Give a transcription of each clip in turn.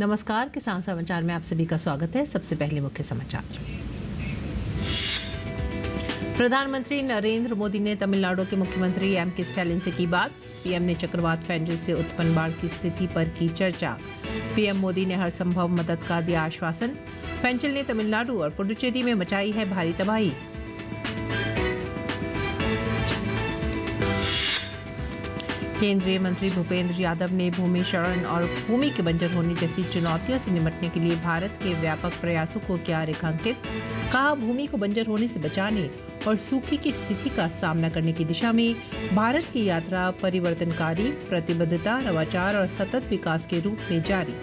नमस्कार, किसान समाचार में आप सभी का स्वागत है। सबसे पहले मुख्य समाचार। प्रधानमंत्री नरेंद्र मोदी ने तमिलनाडु के मुख्यमंत्री एम.के. स्टालिन से की बात। पीएम ने चक्रवात फेंजल से उत्पन्न बाढ़ की स्थिति पर की चर्चा। पीएम मोदी ने हर संभव मदद का दिया आश्वासन। फेंजल ने तमिलनाडु और पुडुचेरी में मचाई है भारी तबाही। केंद्रीय मंत्री भूपेंद्र यादव ने भूमि क्षरण और भूमि के बंजर होने जैसी चुनौतियों से निपटने के लिए भारत के व्यापक प्रयासों को किया रेखांकित। कहा, भूमि को बंजर होने से बचाने और सूखे की स्थिति का सामना करने की दिशा में भारत की यात्रा परिवर्तनकारी, प्रतिबद्धता, नवाचार और सतत विकास के रूप में जारी।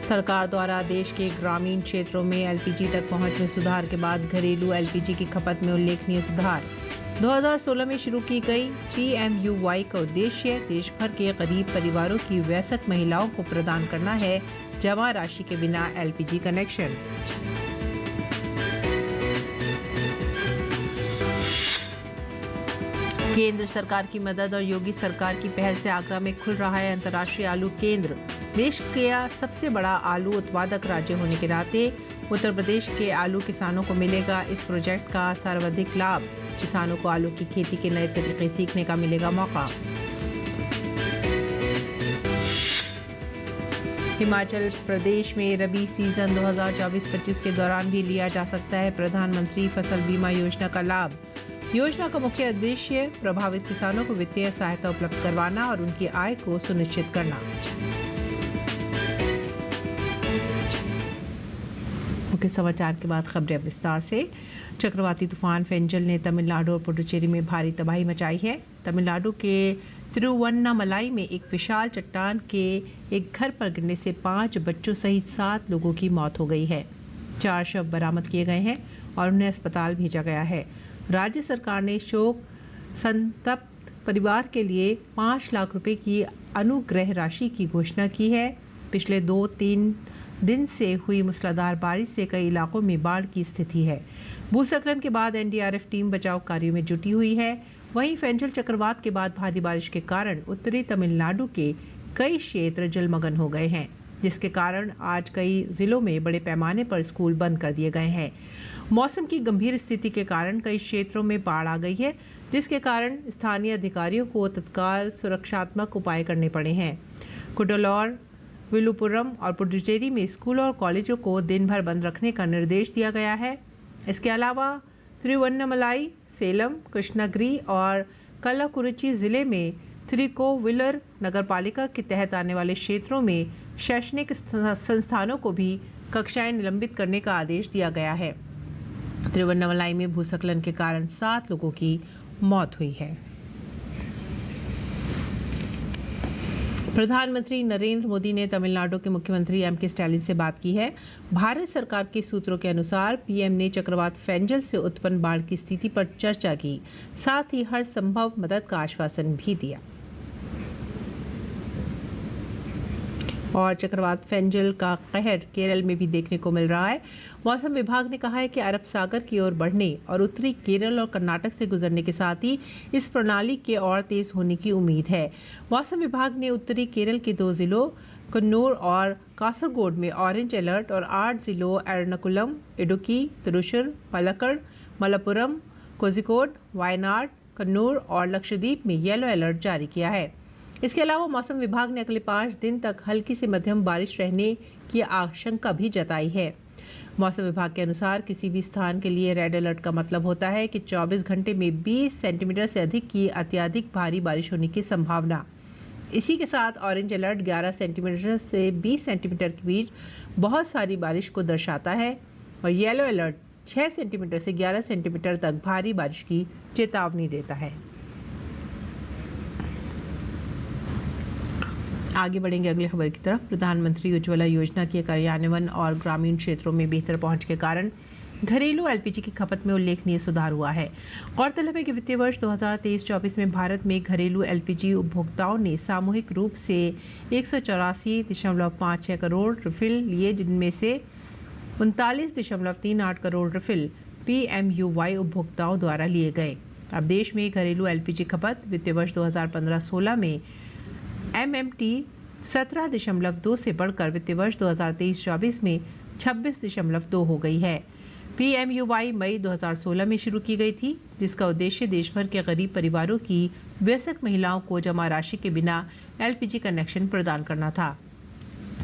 सरकार द्वारा देश के ग्रामीण क्षेत्रों में एलपीजी तक पहुंच में सुधार के बाद घरेलू एलपीजी की खपत में उल्लेखनीय सुधार। 2016 में शुरू की गई पीएमयूवाई का उद्देश्य देश भर के गरीब परिवारों की वयस्क महिलाओं को प्रदान करना है जमा राशि के बिना एलपीजी कनेक्शन। केंद्र सरकार की मदद और योगी सरकार की पहल से आगरा में खुल रहा है अंतर्राष्ट्रीय आलू केंद्र। देश का सबसे बड़ा आलू उत्पादक राज्य होने के नाते उत्तर प्रदेश के आलू किसानों को मिलेगा इस प्रोजेक्ट का सर्वाधिक लाभ। किसानों को आलू की खेती के नए तरीके सीखने का मिलेगा मौका। हिमाचल प्रदेश में रबी सीजन 2024-25 के दौरान भी लिया जा सकता है प्रधानमंत्री फसल बीमा योजना का लाभ। योजना का मुख्य उद्देश्य प्रभावित किसानों को वित्तीय सहायता उपलब्ध करवाना और उनकी आय को सुनिश्चित करना। मुख्य समाचार के बाद खबरें विस्तार से। चक्रवाती तूफान फेंजल ने तमिलनाडु और पुडुचेरी में भारी तबाही मचाई है। तमिलनाडु के तिरुवन्नामलाई में एक विशाल चट्टान के एक घर पर गिरने से 5 बच्चों सहित 7 लोगों की मौत हो गई है। 4 शव बरामद किए गए हैं और उन्हें अस्पताल भेजा गया है। राज्य सरकार ने शोक संतप्त परिवार के लिए 5 लाख रुपए की अनुग्रह राशि की घोषणा की है। पिछले 2-3 दिन से हुई मूसलाधार बारिश से कई इलाकों में बाढ़ की स्थिति है। भूस्खलन के बाद एनडीआरएफ टीम बचाव कार्यों में जुटी हुई है। वहीं फेंजल चक्रवात के बाद भारी बारिश के कारण उत्तरी तमिलनाडु के कई क्षेत्र जलमग्न हो गए हैं, जिसके कारण आज कई जिलों में बड़े पैमाने पर स्कूल बंद कर दिए गए हैं। मौसम की गंभीर स्थिति के कारण कई क्षेत्रों में बाढ़ आ गई है, जिसके कारण स्थानीय अधिकारियों को तत्काल सुरक्षात्मक उपाय करने पड़े हैं। कुडलोर, विलुपुरम और पुडुचेरी में स्कूल और कॉलेजों को दिन भर बंद रखने का निर्देश दिया गया है। इसके अलावा तिरुवन्नामलाई, सेलम, कृष्णागिरी और कल्लाकुरिची जिले में त्रिकोविलर नगरपालिका के तहत आने वाले क्षेत्रों में शैक्षणिक संस्थानों को भी कक्षाएं निलंबित करने का आदेश दिया गया है। तिरुवन्नामलाई में भूस्खलन के कारण 7 लोगों की मौत हुई है। प्रधानमंत्री नरेंद्र मोदी ने तमिलनाडु के मुख्यमंत्री एम.के. स्टालिन से बात की है। भारत सरकार के सूत्रों के अनुसार पीएम ने चक्रवात फेंजल से उत्पन्न बाढ़ की स्थिति पर चर्चा की, साथ ही हर संभव मदद का आश्वासन भी दिया। और चक्रवात फेंजल का कहर केरल में भी देखने को मिल रहा है। मौसम विभाग ने कहा है कि अरब सागर की ओर बढ़ने और उत्तरी केरल और कर्नाटक से गुजरने के साथ ही इस प्रणाली के और तेज होने की उम्मीद है। मौसम विभाग ने उत्तरी केरल के 2 जिलों कन्नूर और कासरगोड में ऑरेंज अलर्ट और 8 जिलों एर्नाकुलम, इडुक्की, तिरुशुर, पलक्कड़, मलप्पुरम, कोझिकोड, वायनाड, कन्नूर और लक्षद्वीप में येलो अलर्ट जारी किया है। इसके अलावा मौसम विभाग ने अगले 5 दिन तक हल्की से मध्यम बारिश रहने की आशंका भी जताई है। मौसम विभाग के अनुसार किसी भी स्थान के लिए रेड अलर्ट का मतलब होता है कि 24 घंटे में 20 सेंटीमीटर से अधिक की अत्यधिक भारी बारिश होने की संभावना। इसी के साथ ऑरेंज अलर्ट 11 सेंटीमीटर से 20 सेंटीमीटर के बीच बहुत सारी बारिश को दर्शाता है और येलो अलर्ट 6 सेंटीमीटर से 11 सेंटीमीटर तक भारी बारिश की चेतावनी देता है। आगे बढ़ेंगे अगली खबर की तरफ। प्रधानमंत्री उज्ज्वला योजना के कार्यान्वयन और ग्रामीण क्षेत्रों में बेहतर पहुंच के कारण घरेलू एलपीजी की खपत में उल्लेखनीय सुधार हुआ है। गौरतलब है कि वित्तीय वर्ष 2023-24 में भारत में घरेलू एलपीजी उपभोक्ताओं ने सामूहिक रूप से 184.56 करोड़ रिफिल लिए, जिनमें से 39.38 करोड़ रिफिल पीएमयूवाई उपभोक्ताओं द्वारा लिए गए। अब देश में घरेलू एलपीजी खपत वित्तीय वर्ष 2015-16 में एमएमटी 17.2 से बढ़कर वित्तीय वर्ष 2023-24 में 26.2 हो गई है। पीएमयूवाई मई 2016 में शुरू की गई थी, जिसका उद्देश्य देश भर के गरीब परिवारों की वयस्क महिलाओं को जमा राशि के बिना एलपीजी कनेक्शन प्रदान करना था।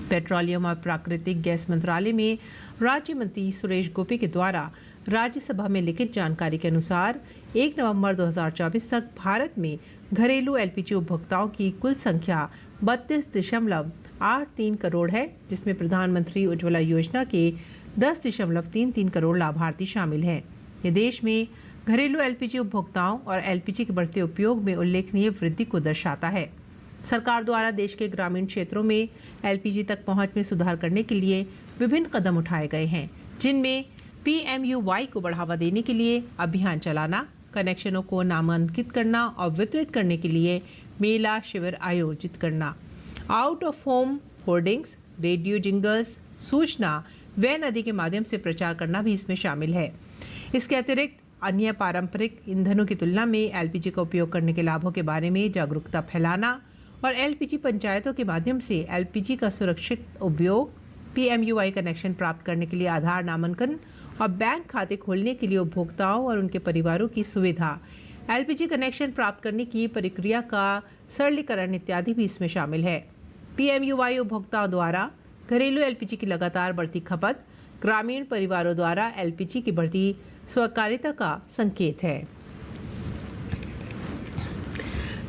पेट्रोलियम और प्राकृतिक गैस मंत्रालय में राज्य मंत्री सुरेश गोपी के द्वारा राज्यसभा में लिखित जानकारी के अनुसार 1 नवंबर 2024 तक भारत में घरेलू एलपीजी उपभोक्ताओं की कुल संख्या 32.83 करोड़ है, जिसमें प्रधानमंत्री उज्ज्वला योजना के 10.33 करोड़ लाभार्थी शामिल हैं। ये देश में घरेलू एलपीजी उपभोक्ताओं और एलपीजी के बढ़ते उपयोग में उल्लेखनीय वृद्धि को दर्शाता है। सरकार द्वारा देश के ग्रामीण क्षेत्रों में एलपीजी तक पहुंच में सुधार करने के लिए विभिन्न कदम उठाए गए हैं, जिनमें पीएमयूवाई को बढ़ावा देने के लिए अभियान चलाना, कनेक्शनों को नामांकित करना और वितरित करने के लिए मेला शिविर आयोजित करना, out of home hoardings, radio jingles, सूचना वैन आदि के माध्यम से प्रचार करना भी इसमें शामिल है। इसके अतिरिक्त अन्य पारंपरिक ईंधनों की तुलना में एलपीजी का उपयोग करने के लाभों के बारे में जागरूकता फैलाना और एलपीजी पंचायतों के माध्यम से एलपीजी का सुरक्षित उपयोग, पीएमयूवाई कनेक्शन प्राप्त करने के लिए आधार नामांकन और बैंक खाते खोलने के लिए उपभोक्ताओं और उनके परिवारों की सुविधा, एलपीजी कनेक्शन प्राप्त करने की प्रक्रिया का सरलीकरण इत्यादि भी इसमें शामिल है। पीएमयूवाई उपभोक्ताओं द्वारा घरेलू एलपीजी की लगातार बढ़ती खपत ग्रामीण परिवारों द्वारा एलपीजी की बढ़ती स्वीकार्यता का संकेत है।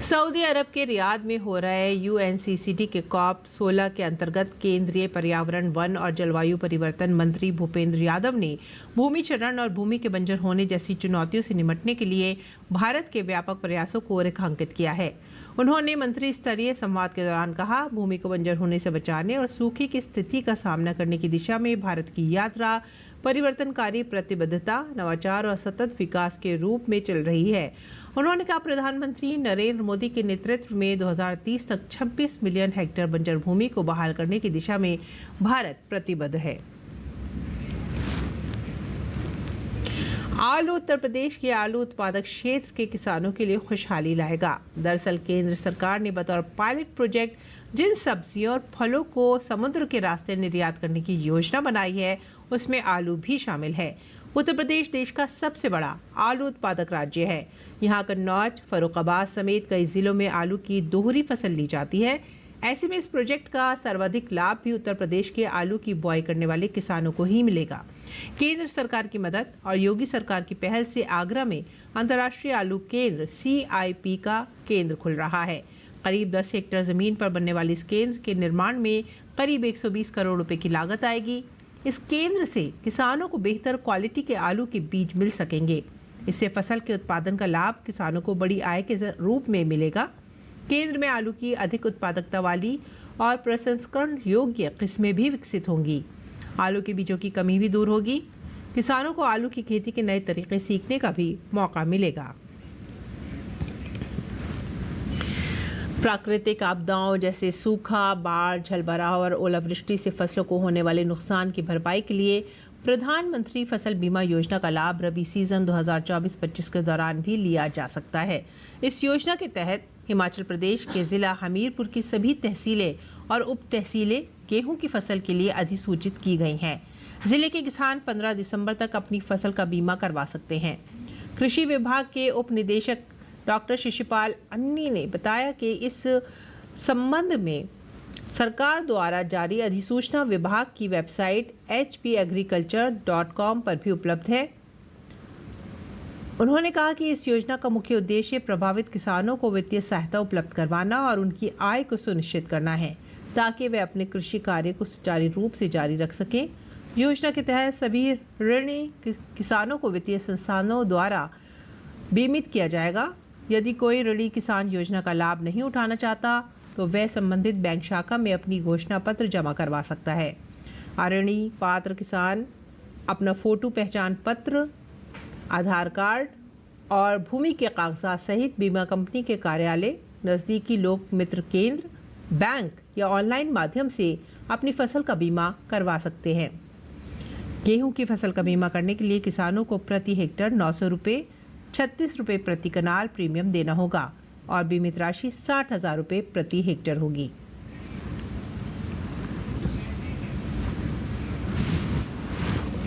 सऊदी अरब के रियाद में हो रहे यूएनसीसीडी के कॉप 16 के अंतर्गत केंद्रीय पर्यावरण, वन और जलवायु परिवर्तन मंत्री भूपेंद्र यादव ने भूमि क्षरण और भूमि के बंजर होने जैसी चुनौतियों से निपटने के लिए भारत के व्यापक प्रयासों को रेखांकित किया है। उन्होंने मंत्री स्तरीय संवाद के दौरान कहा, भूमि को बंजर होने से बचाने और सूखे की स्थिति का सामना करने की दिशा में भारत की यात्रा परिवर्तनकारी प्रतिबद्धता, नवाचार और सतत विकास के रूप में चल रही है। उन्होंने कहा, प्रधानमंत्री नरेंद्र मोदी के नेतृत्व में 2030 तक 26 मिलियन हेक्टेयर बंजर भूमि को बहाल करने की दिशा में भारत प्रतिबद्ध है। आलू उत्तर प्रदेश के आलू उत्पादक क्षेत्र के किसानों के लिए खुशहाली लाएगा। दरअसल केंद्र सरकार ने बतौर पायलट प्रोजेक्ट जिन सब्जियों और फलों को समुद्र के रास्ते निर्यात करने की योजना बनाई है, उसमें आलू भी शामिल है। उत्तर प्रदेश देश का सबसे बड़ा आलू उत्पादक राज्य है। यहाँ कन्नौज, फर्रुखाबाद समेत कई जिलों में आलू की दोहरी फसल ली जाती है। ऐसे में इस प्रोजेक्ट का सर्वाधिक लाभ भी उत्तर प्रदेश के आलू की बुआई करने वाले किसानों को ही मिलेगा। केंद्र सरकार की मदद और योगी सरकार की पहल से आगरा में अंतर्राष्ट्रीय आलू केंद्र CIP का केंद्र खुल रहा है। करीब 10 हेक्टेयर जमीन पर बनने वाले इस केंद्र के निर्माण में करीब 120 करोड़ रुपए की लागत आएगी। इस केंद्र से किसानों को बेहतर क्वालिटी के आलू के बीज मिल सकेंगे। इससे फसल के उत्पादन का लाभ किसानों को बड़ी आय के रूप में मिलेगा। केंद्र में आलू की अधिक उत्पादकता वाली और प्रसंस्करण योग्य किस्में भी विकसित होंगी। आलू के बीजों की कमी भी दूर होगी। किसानों को आलू की खेती के नए तरीके सीखने का भी मौका मिलेगा। प्राकृतिक आपदाओं जैसे सूखा, बाढ़, जलभराव और ओलावृष्टि से फसलों को होने वाले नुकसान की भरपाई के लिए प्रधानमंत्री फसल बीमा योजना का लाभ रबी सीजन 2024-25 के दौरान भी लिया जा सकता है। इस योजना के तहत हिमाचल प्रदेश के जिला हमीरपुर की सभी तहसीलें और उप तहसीलें गेहूं की फसल के लिए अधिसूचित की गई हैं। जिले के किसान 15 दिसंबर तक अपनी फसल का बीमा करवा सकते हैं। कृषि विभाग के उप निदेशक डॉक्टर शिशुपाल अन्नी ने बताया कि इस संबंध में सरकार द्वारा जारी अधिसूचना विभाग की वेबसाइट hpagriculture.com पर भी उपलब्ध है। उन्होंने कहा कि इस योजना का मुख्य उद्देश्य प्रभावित किसानों को वित्तीय सहायता उपलब्ध करवाना और उनकी आय को सुनिश्चित करना है, ताकि वे अपने कृषि कार्य को सुचारू रूप से जारी रख सकें। योजना के तहत सभी ऋणी किसानों को वित्तीय संस्थानों द्वारा बीमित किया जाएगा। यदि कोई ऋणी किसान योजना का लाभ नहीं उठाना चाहता तो वह संबंधित बैंक शाखा में अपनी घोषणा पत्र जमा करवा सकता है। ऋणी पात्र किसान अपना फोटो पहचान पत्र, आधार कार्ड और भूमि के कागजात सहित बीमा कंपनी के कार्यालय, नज़दीकी लोक मित्र केंद्र, बैंक या ऑनलाइन माध्यम से अपनी फसल का बीमा करवा सकते हैं। गेहूं की फसल का बीमा करने के लिए किसानों को प्रति हेक्टेयर 900 रुपये, 36 रुपये प्रति कनाल प्रीमियम देना होगा और बीमित राशि 60,000 रुपये प्रति हेक्टेयर होगी।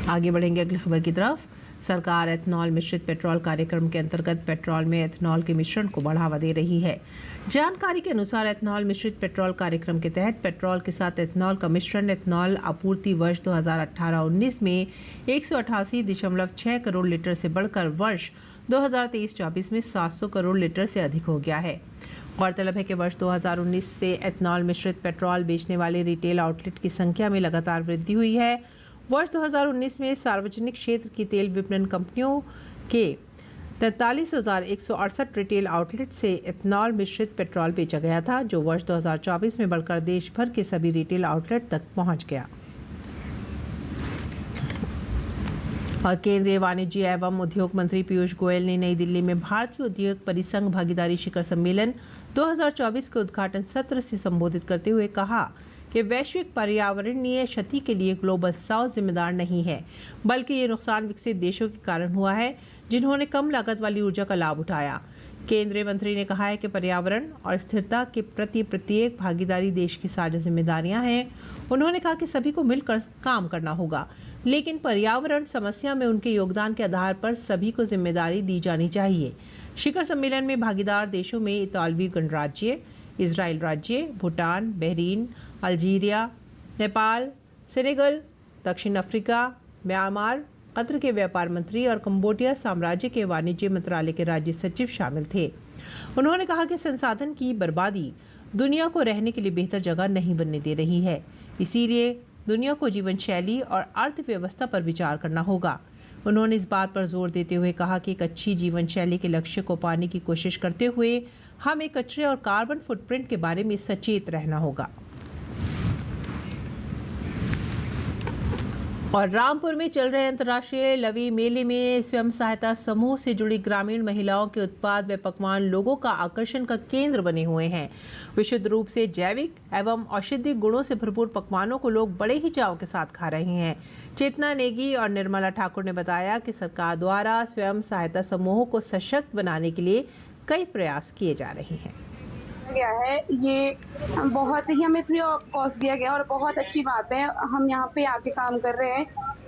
आगे बढ़ेंगे अगली खबर की तरफ। सरकार एथनॉल मिश्रित पेट्रोल कार्यक्रम के अंतर्गत पेट्रोल में एथनॉल के मिश्रण को बढ़ावा दे रही है। जानकारी के अनुसार एथनॉल मिश्रित पेट्रोल कार्यक्रम के तहत पेट्रोल के साथ एथनॉल का मिश्रण एथनॉल आपूर्ति वर्ष 2018-19 में 188.6 करोड़ लीटर से बढ़कर वर्ष 2023-24 में 700 करोड़ लीटर से अधिक हो गया है। गौरतलब है कि वर्ष 2019 से एथनॉल मिश्रित पेट्रोल बेचने वाले रिटेल आउटलेट की संख्या में लगातार वृद्धि हुई है। वर्ष 2019 में सार्वजनिक क्षेत्र की तेल विपणन कंपनियों के 43,168 रिटेल आउटलेट से एथनॉल मिश्रित पेट्रोल बेचा गया था, जो वर्ष 2024 में बढ़कर देश भर के सभी रिटेल आउटलेट तक पहुंच गया। और केंद्रीय वाणिज्य एवं उद्योग मंत्री पीयूष गोयल ने नई दिल्ली में भारतीय उद्योग परिसंघ भागीदारी शिखर सम्मेलन 2024 के उद्घाटन सत्र से संबोधित करते हुए कहा कि वैश्विक पर्यावरणीय क्षति के लिए ग्लोबल साउथ जिम्मेदार नहीं है, बल्कि ये नुकसान विकसित देशों के कारण हुआ है जिन्होंने कम लागत वाली ऊर्जा का लाभ उठाया। केंद्रीय मंत्री ने कहा है कि पर्यावरण और स्थिरता के प्रति प्रत्येक भागीदारी देश की साझा जिम्मेदारियां हैं। उन्होंने कहा कि सभी को मिलकर काम करना होगा, लेकिन पर्यावरण समस्या में उनके योगदान के आधार पर सभी को जिम्मेदारी दी जानी चाहिए। शिखर सम्मेलन में भागीदार देशों में इतालवी गणराज्य, इजराइल राज्य, Bhutan, Bahrain, Algeria, Nepal, Senegal, दक्षिण अफ्रीका, म्यांमार, कतर के व्यापार मंत्री और कंबोडिया साम्राज्य के वाणिज्य मंत्रालय के राज्य सचिव शामिल थे। उन्होंने कहा कि संसाधन की बर्बादी दुनिया को रहने के लिए बेहतर जगह नहीं बनने दे रही है, इसीलिए दुनिया को जीवन शैली और अर्थव्यवस्था पर विचार करना होगा। उन्होंने इस बात पर जोर देते हुए कहा कि एक अच्छी जीवन शैली के लक्ष्य को पाने की कोशिश करते हुए हमें कचरे और कार्बन फुटप्रिंट के बारे में सचेत रहना होगा। और रामपुर में चल रहे अंतर्राष्ट्रीय लवी मेले में स्वयं सहायता समूह से जुड़ी ग्रामीण महिलाओं के उत्पाद व पकवान लोगों का आकर्षण का केंद्र बने हुए हैं। विशुद्ध रूप से जैविक एवं औषधीय गुणों से भरपूर पकवानों को लोग बड़े ही चाव के साथ खा रहे हैं। चेतना नेगी और निर्मला ठाकुर ने बताया कि सरकार द्वारा स्वयं सहायता समूहों को सशक्त बनाने के लिए कई प्रयास किए जा रहे हैं। गया है, ये बहुत ही हमें फ्री ऑफ कॉस्ट दिया गया और बहुत अच्छी बात है। हम यहाँ पे आके काम कर रहे हैं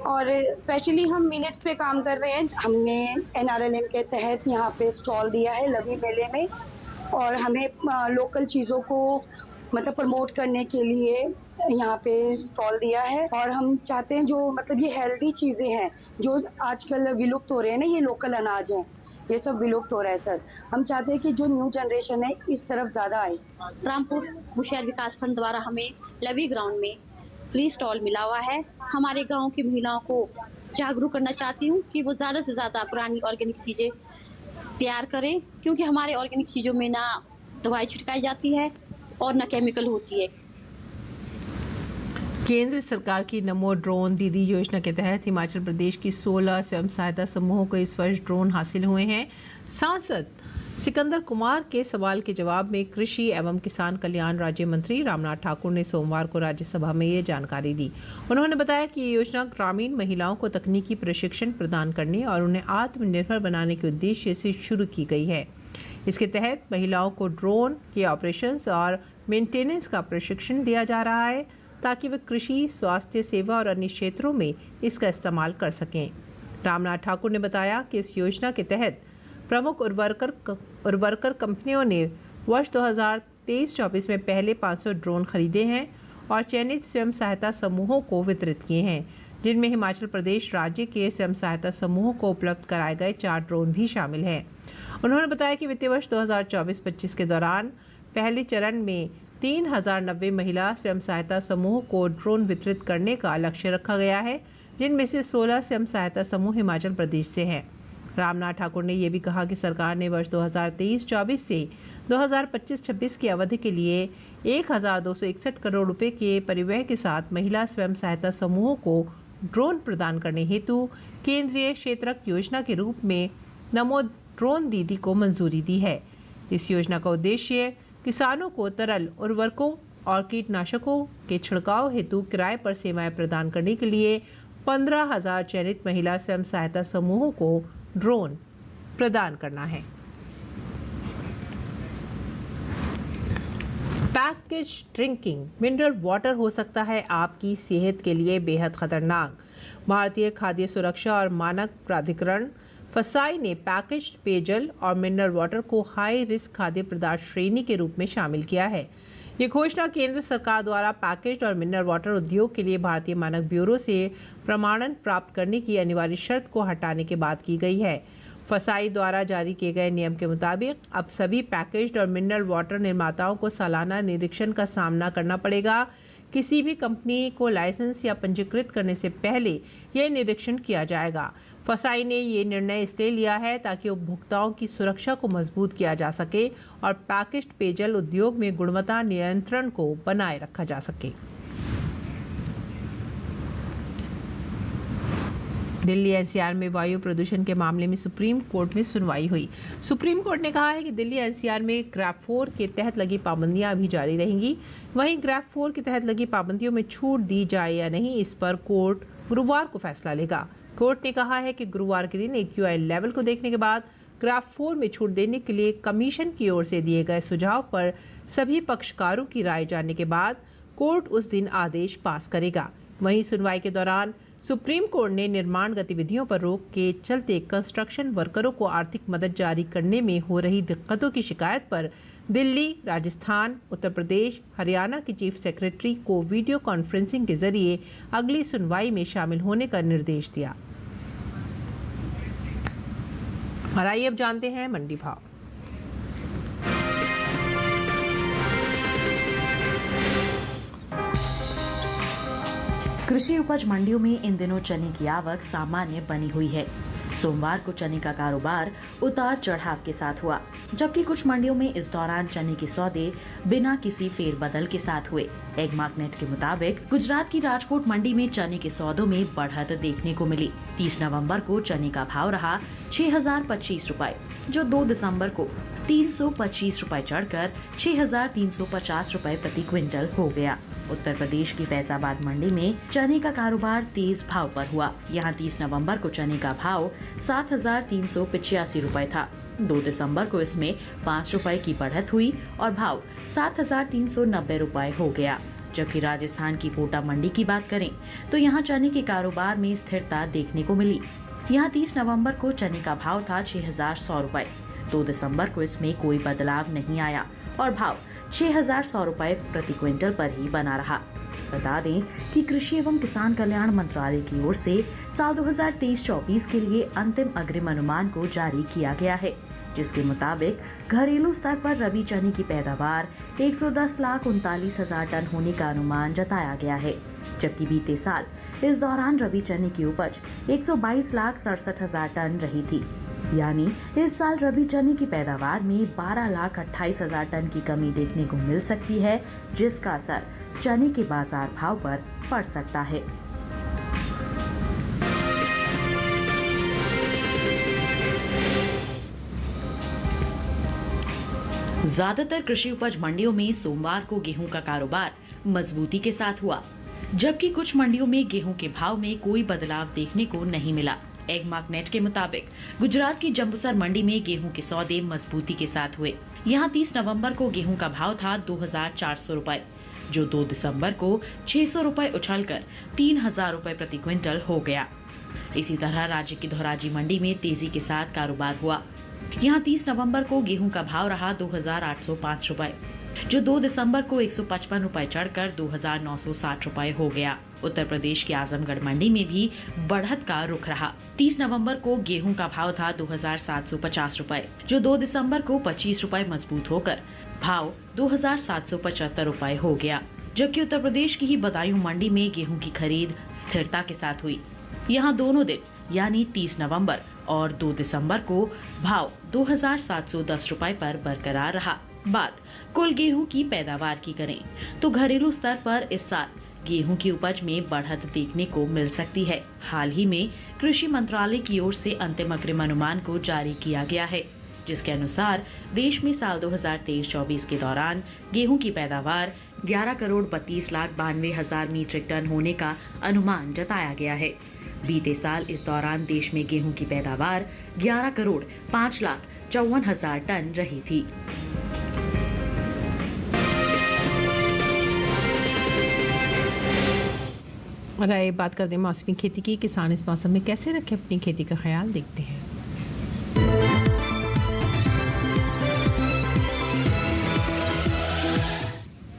और स्पेशली हम मिलेट्स पे काम कर रहे हैं। हमने NRLM के तहत यहाँ पे स्टॉल दिया है लवी मेले में और हमें लोकल चीज़ों को मतलब प्रमोट करने के लिए यहाँ पे स्टॉल दिया है। और हम चाहते हैं जो मतलब ये हेल्दी चीज़ें हैं जो आजकल विलुप्त हो रहे हैं ना, ये लोकल अनाज हैं, ये सब विलुप्त हो रहा है सर। हम चाहते हैं कि जो न्यू जनरेशन है इस तरफ ज़्यादा आए। रामपुर मुशियार विकास खंड द्वारा हमें लवी ग्राउंड में फ्री स्टॉल मिला हुआ है। हमारे गांव की महिलाओं को जागरूक करना चाहती हूँ कि वो ज़्यादा से ज़्यादा पुरानी ऑर्गेनिक चीज़ें तैयार करें, क्योंकि हमारे ऑर्गेनिक चीज़ों में ना दवाई छिड़काई जाती है और ना केमिकल होती है। केंद्र सरकार की नमो ड्रोन दीदी योजना के तहत हिमाचल प्रदेश की 16 स्वयं सहायता समूहों को इस वर्ष ड्रोन हासिल हुए हैं। सांसद सिकंदर कुमार के सवाल के जवाब में कृषि एवं किसान कल्याण राज्य मंत्री रामनाथ ठाकुर ने सोमवार को राज्यसभा में ये जानकारी दी। उन्होंने बताया कि ये योजना ग्रामीण महिलाओं को तकनीकी प्रशिक्षण प्रदान करने और उन्हें आत्मनिर्भर बनाने के उद्देश्य से शुरू की गई है। इसके तहत महिलाओं को ड्रोन के ऑपरेशंस और मेंटेनेंस का प्रशिक्षण दिया जा रहा है ताकि वे कृषि, स्वास्थ्य सेवा और अन्य क्षेत्रों में इसका इस्तेमाल कर सकें। रामनाथ ठाकुर ने बताया कि इस योजना के तहत प्रमुख उर्वरकर कंपनियों ने वर्ष 2023-24 में पहले 500 ड्रोन खरीदे हैं और चयनित स्वयं सहायता समूहों को वितरित किए हैं, जिनमें हिमाचल प्रदेश राज्य के स्वयं सहायता समूहों को उपलब्ध कराए गए 4 ड्रोन भी शामिल हैं। उन्होंने बताया कि वित्तीय वर्ष 2024-25 के दौरान पहले चरण में 3090 महिला स्वयं सहायता समूह को ड्रोन वितरित करने का लक्ष्य रखा गया है, जिनमें से 16 स्वयं सहायता समूह हिमाचल प्रदेश से हैं। रामनाथ ठाकुर ने यह भी कहा कि सरकार ने वर्ष 2023-24 से 2025-26 की अवधि के लिए 1261 करोड़ रुपए के परिव्यय के साथ महिला स्वयं सहायता समूहों को ड्रोन प्रदान करने हेतु केंद्रीय क्षेत्रक योजना के रूप में नमो ड्रोन दीदी को मंजूरी दी है। इस योजना का उद्देश्य किसानों को तरल उर्वरकों और कीटनाशकों के छिड़काव हेतु किराए पर सेवाएं प्रदान करने के लिए 15,000 चयनित महिला स्वयं सहायता समूहों को ड्रोन प्रदान करना है। पैकेज ड्रिंकिंग मिनरल वाटर हो सकता है आपकी सेहत के लिए बेहद खतरनाक। भारतीय खाद्य सुरक्षा और मानक प्राधिकरण फसाई ने पैकेज्ड पेयजल और मिनरल वाटर को हाई रिस्क खाद्य पदार्थ श्रेणी के रूप में शामिल किया है। ये घोषणा केंद्र सरकार द्वारा पैकेज्ड और मिनरल वाटर उद्योग के लिए भारतीय मानक ब्यूरो से प्रमाणन प्राप्त करने की अनिवार्य शर्त को हटाने के बाद की गई है। फसाई द्वारा जारी किए गए नियम के मुताबिक अब सभी पैकेज्ड और मिनरल वाटर निर्माताओं को सालाना निरीक्षण का सामना करना पड़ेगा। किसी भी कंपनी को लाइसेंस या पंजीकृत करने से पहले यह निरीक्षण किया जाएगा। फसाई ने ये निर्णय इसलिए लिया है ताकि उपभोक्ताओं की सुरक्षा को मजबूत किया जा सके और पैकेज्ड पेयजल उद्योग में गुणवत्ता नियंत्रण को बनाए रखा जा सके। दिल्ली एनसीआर में वायु प्रदूषण के मामले में सुप्रीम कोर्ट में सुनवाई हुई। सुप्रीम कोर्ट ने कहा है कि दिल्ली एनसीआर में ग्रैप 4 के तहत लगी पाबंदियां अभी जारी रहेंगी। वहीं ग्रैप 4 के तहत लगी पाबंदियों में छूट दी जाए या नहीं, इस पर कोर्ट गुरुवार को फैसला लेगा। कोर्ट ने कहा है कि गुरुवार के दिन AQI लेवल को देखने के बाद ग्रैप 4 में छूट देने के लिए कमीशन की ओर से दिए गए सुझाव पर सभी पक्षकारों की राय जानने के बाद कोर्ट उस दिन आदेश पास करेगा। वहीं सुनवाई के दौरान सुप्रीम कोर्ट ने निर्माण गतिविधियों पर रोक के चलते कंस्ट्रक्शन वर्करों को आर्थिक मदद जारी करने में हो रही दिक्कतों की शिकायत पर दिल्ली, राजस्थान, उत्तर प्रदेश, हरियाणा के चीफ सेक्रेटरी को वीडियो कॉन्फ्रेंसिंग के जरिए अगली सुनवाई में शामिल होने का निर्देश दिया। और आइए अब जानते हैं मंडी भाव। कृषि उपज मंडियों में इन दिनों चने की आवक सामान्य बनी हुई है। सोमवार को चने का कारोबार उतार चढ़ाव के साथ हुआ, जबकि कुछ मंडियों में इस दौरान चने के सौदे बिना किसी फेरबदल के साथ हुए। एगमार्कनेट के मुताबिक गुजरात की राजकोट मंडी में चने के सौदों में बढ़त देखने को मिली। 30 नवंबर को चने का भाव रहा 6025 रुपए, जो 2 दिसंबर को 325 रुपए चढ़कर 6350 रुपए प्रति क्विंटल हो गया। उत्तर प्रदेश की फैजाबाद मंडी में चने का कारोबार तेज भाव पर हुआ। यहाँ 30 नवंबर को चने का भाव 7385 रुपए था। 2 दिसंबर को इसमें 5 रुपए की बढ़त हुई और भाव 7390 रुपए हो गया। जबकि राजस्थान की कोटा मंडी की बात करें तो यहाँ चने के कारोबार में स्थिरता देखने को मिली। यहाँ 30 नवंबर को चने का भाव था 6100 रुपए। 2 दिसंबर को इसमें कोई बदलाव नहीं आया और भाव 6100 रुपए प्रति क्विंटल पर ही बना रहा। बता दें कि कृषि एवं किसान कल्याण मंत्रालय की ओर से साल 2023-24 के लिए अंतिम अग्रिम अनुमान को जारी किया गया है, जिसके मुताबिक घरेलू स्तर पर रबी चने की पैदावार 110,39,000 टन होने का अनुमान जताया गया है। जबकि बीते साल इस दौरान रबी चने की उपज 122,67,000 टन रही थी। यानी इस साल रबी चने की पैदावार में 12,28,000 टन की कमी देखने को मिल सकती है, जिसका असर चने के बाजार भाव पर पड़ सकता है। ज्यादातर कृषि उपज मंडियों में सोमवार को गेहूं का कारोबार मजबूती के साथ हुआ, जबकि कुछ मंडियों में गेहूं के भाव में कोई बदलाव देखने को नहीं मिला। एगमार्कनेट के मुताबिक गुजरात की जंबूसर मंडी में गेहूं के सौदे मजबूती के साथ हुए। यहां 30 नवंबर को गेहूं का भाव था 2400 रुपए, जो 2 दिसंबर को 600 रुपए उछलकर 3000 रुपए प्रति क्विंटल हो गया। इसी तरह राज्य की धोराजी मंडी में तेजी के साथ कारोबार हुआ। यहां 30 नवंबर को गेहूं का भाव रहा 2805 रुपए, जो 2 दिसंबर को 155 रुपए चढ़कर 2960 रुपए हो गया। उत्तर प्रदेश की आजमगढ़ मंडी में भी बढ़त का रुख रहा। 30 नवंबर को गेहूं का भाव था 2750 रुपए, जो 2 दिसंबर को 25 रुपए मजबूत होकर भाव 2775 रुपए हो गया। जबकि उत्तर प्रदेश की ही बदायूं मंडी में गेहूं की खरीद स्थिरता के साथ हुई। यहाँ दोनों दिन यानी 30 नवंबर और 2 दिसंबर को भाव 2710 रुपए पर बरकरार रहा। बात कुल गेहूं की पैदावार की करें तो घरेलू स्तर पर इस साल गेहूं की उपज में बढ़त देखने को मिल सकती है। हाल ही में कृषि मंत्रालय की ओर से अंतिम अग्रिम अनुमान को जारी किया गया है, जिसके अनुसार देश में साल 2023-24 के दौरान गेहूं की पैदावार 11,32,92,000 मीट्रिक टन होने का अनुमान जताया गया है। बीते साल इस दौरान देश में गेहूं की पैदावार 11,05,54,000 टन रही थी। और आइए बात करते हैं मौसमी खेती की। किसान इस मौसम में कैसे रखें अपनी खेती का ख्याल, देखते हैं।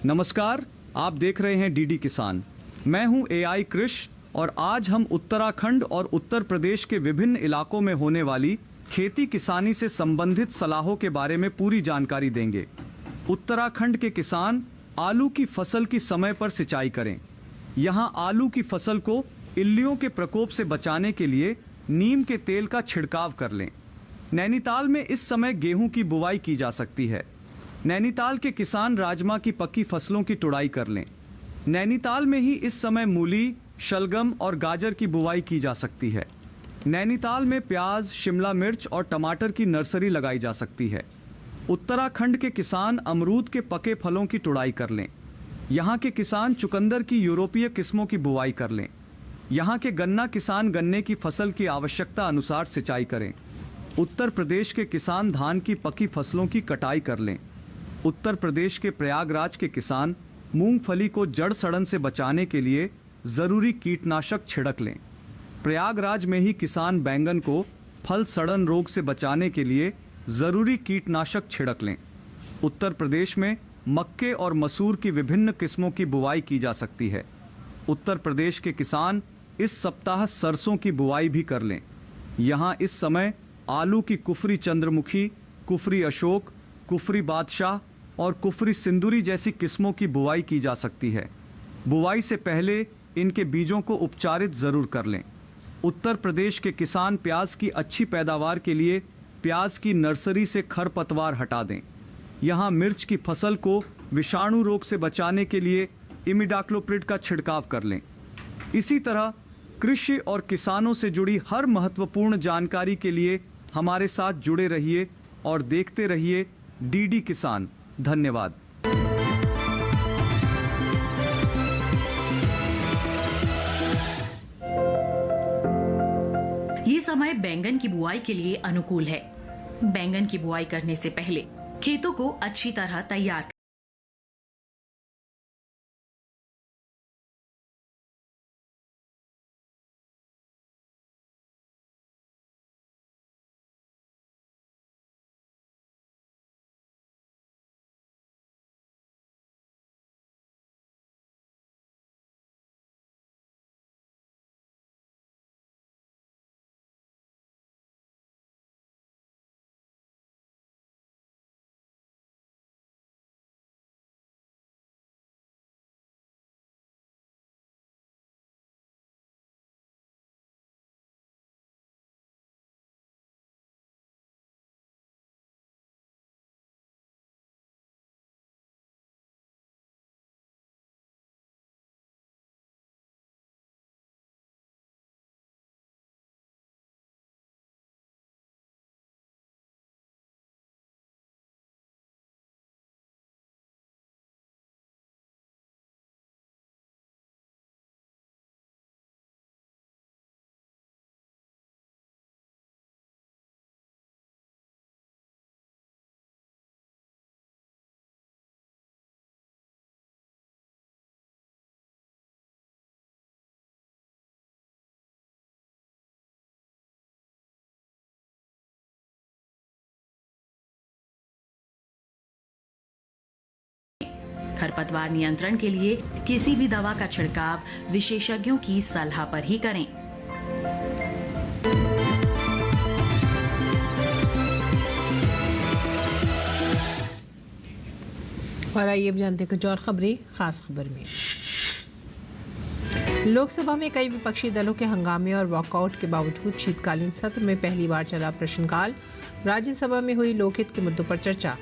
नमस्कार, आप देख रहे हैं डीडी किसान। मैं हूं AI कृष और आज हम उत्तराखंड और उत्तर प्रदेश के विभिन्न इलाकों में होने वाली खेती किसानी से संबंधित सलाहों के बारे में पूरी जानकारी देंगे। उत्तराखंड के किसान आलू की फसल की समय पर सिंचाई करें। यहाँ आलू की फसल को इल्लियों के प्रकोप से बचाने के लिए नीम के तेल का छिड़काव कर लें। नैनीताल में इस समय गेहूं की बुवाई की जा सकती है। नैनीताल के किसान राजमा की पक्की फसलों की तुड़ाई कर लें। नैनीताल में ही इस समय मूली, शलगम और गाजर की बुवाई की जा सकती है। नैनीताल में प्याज, शिमला मिर्च और टमाटर की नर्सरी लगाई जा सकती है। उत्तराखंड के किसान अमरूद के पके फलों की तुड़ाई कर लें। यहाँ के किसान चुकंदर की यूरोपीय किस्मों की बुवाई कर लें। यहाँ के गन्ना किसान गन्ने की फसल की आवश्यकता अनुसार सिंचाई करें। उत्तर प्रदेश के किसान धान की पकी फसलों की कटाई कर लें। उत्तर प्रदेश के प्रयागराज के किसान मूंगफली को जड़ सड़न से बचाने के लिए ज़रूरी कीटनाशक छिड़क लें। प्रयागराज में ही किसान बैंगन को फल सड़न रोग से बचाने के लिए ज़रूरी कीटनाशक छिड़क लें। उत्तर प्रदेश में मक्के और मसूर की विभिन्न किस्मों की बुवाई की जा सकती है। उत्तर प्रदेश के किसान इस सप्ताह सरसों की बुवाई भी कर लें। यहाँ इस समय आलू की कुफरी चंद्रमुखी, कुफरी अशोक, कुफरी बादशाह और कुफरी सिंदूरी जैसी किस्मों की बुवाई की जा सकती है। बुवाई से पहले इनके बीजों को उपचारित ज़रूर कर लें। उत्तर प्रदेश के किसान प्याज की अच्छी पैदावार के लिए प्याज की नर्सरी से खरपतवार हटा दें। यहाँ मिर्च की फसल को विषाणु रोग से बचाने के लिए इमिडाक्लोप्रिड का छिड़काव कर लें। इसी तरह कृषि और किसानों से जुड़ी हर महत्वपूर्ण जानकारी के लिए हमारे साथ जुड़े रहिए और देखते रहिए डीडी किसान। धन्यवाद। ये समय बैंगन की बुआई के लिए अनुकूल है। बैंगन की बुआई करने से पहले खेतों को अच्छी तरह तैयार खरपतवार नियंत्रण के लिए किसी भी दवा का छिड़काव विशेषज्ञों की सलाह पर ही करें। और आइए अब जानते हैं कुछ और खबरें। खास खबर में लोकसभा में कई विपक्षी दलों के हंगामे और वॉकआउट के बावजूद शीतकालीन सत्र में पहली बार चला प्रश्नकाल। राज्यसभा में हुई लोकहित के मुद्दों पर चर्चा।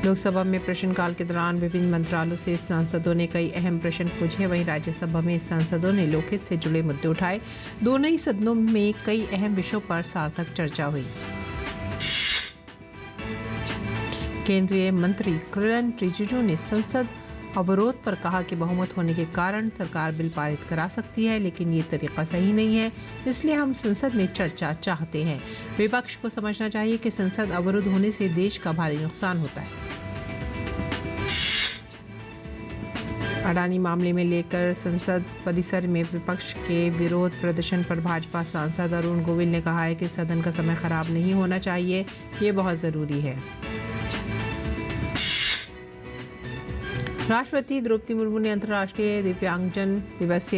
लोकसभा में प्रश्नकाल के दौरान विभिन्न मंत्रालयों से सांसदों ने कई अहम प्रश्न पूछे। वहीं राज्यसभा में सांसदों ने लोकहित से जुड़े मुद्दे उठाए। दोनों ही सदनों में कई अहम विषयों पर सार्थक चर्चा हुई। केंद्रीय मंत्री किरेन रिजिजू ने संसद अवरोध पर कहा कि बहुमत होने के कारण सरकार बिल पारित करा सकती है, लेकिन ये तरीका सही नहीं है, इसलिए हम संसद में चर्चा चाहते हैं। विपक्ष को समझना चाहिए कि संसद अवरुद्ध होने से देश का भारी नुकसान होता है। अडानी मामले में लेकर संसद परिसर में विपक्ष के विरोध प्रदर्शन पर भाजपा सांसद अरुण गोविल ने कहा है कि सदन का समय खराब नहीं होना चाहिए, ये बहुत जरूरी है। राष्ट्रपति द्रौपदी मुर्मू ने अंतर्राष्ट्रीय दिव्यांगजन दिवस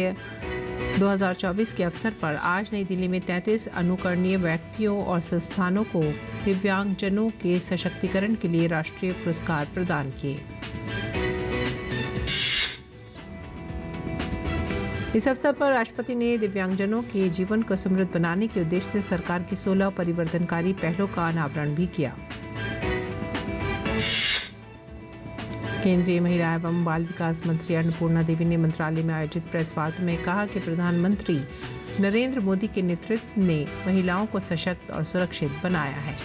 2024 के अवसर पर आज नई दिल्ली में 33 अनुकरणीय व्यक्तियों और संस्थानों को दिव्यांगजनों के सशक्तिकरण के लिए राष्ट्रीय पुरस्कार प्रदान किए। इस अवसर पर राष्ट्रपति ने दिव्यांगजनों के जीवन को समृद्ध बनाने के उद्देश्य से सरकार की 16 परिवर्तनकारी पहलों का अनावरण भी किया। केंद्रीय महिला एवं बाल विकास मंत्री अन्नपूर्णा देवी ने मंत्रालय में आयोजित प्रेस वार्ता में कहा कि प्रधानमंत्री नरेंद्र मोदी के नेतृत्व ने महिलाओं को सशक्त और सुरक्षित बनाया है।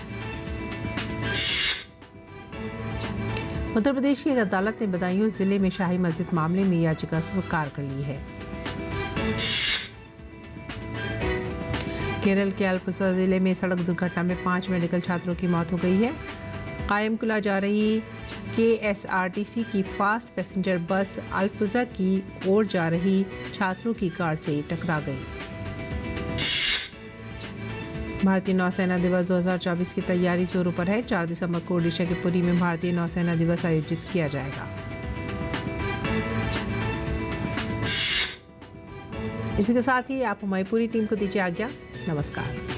उत्तर प्रदेश की एक अदालत ने बदायूं जिले में शाही मस्जिद मामले में याचिका स्वीकार कर ली है। केरल के अल्पुजा जिले में सड़क दुर्घटना में 5 मेडिकल छात्रों की मौत हो गई है। कायमकुला जा रही KSRTC की फास्ट पैसेंजर बस अल्पुजा की ओर जा रही छात्रों की कार से टकरा गई। भारतीय नौसेना दिवस 2024 की तैयारी जोरों पर है। 4 दिसंबर को ओडिशा के पुरी में भारतीय नौसेना दिवस आयोजित किया जाएगा। इसी के साथ ही आप हमारी पूरी टीम को दीजिए आज्ञा। नमस्कार।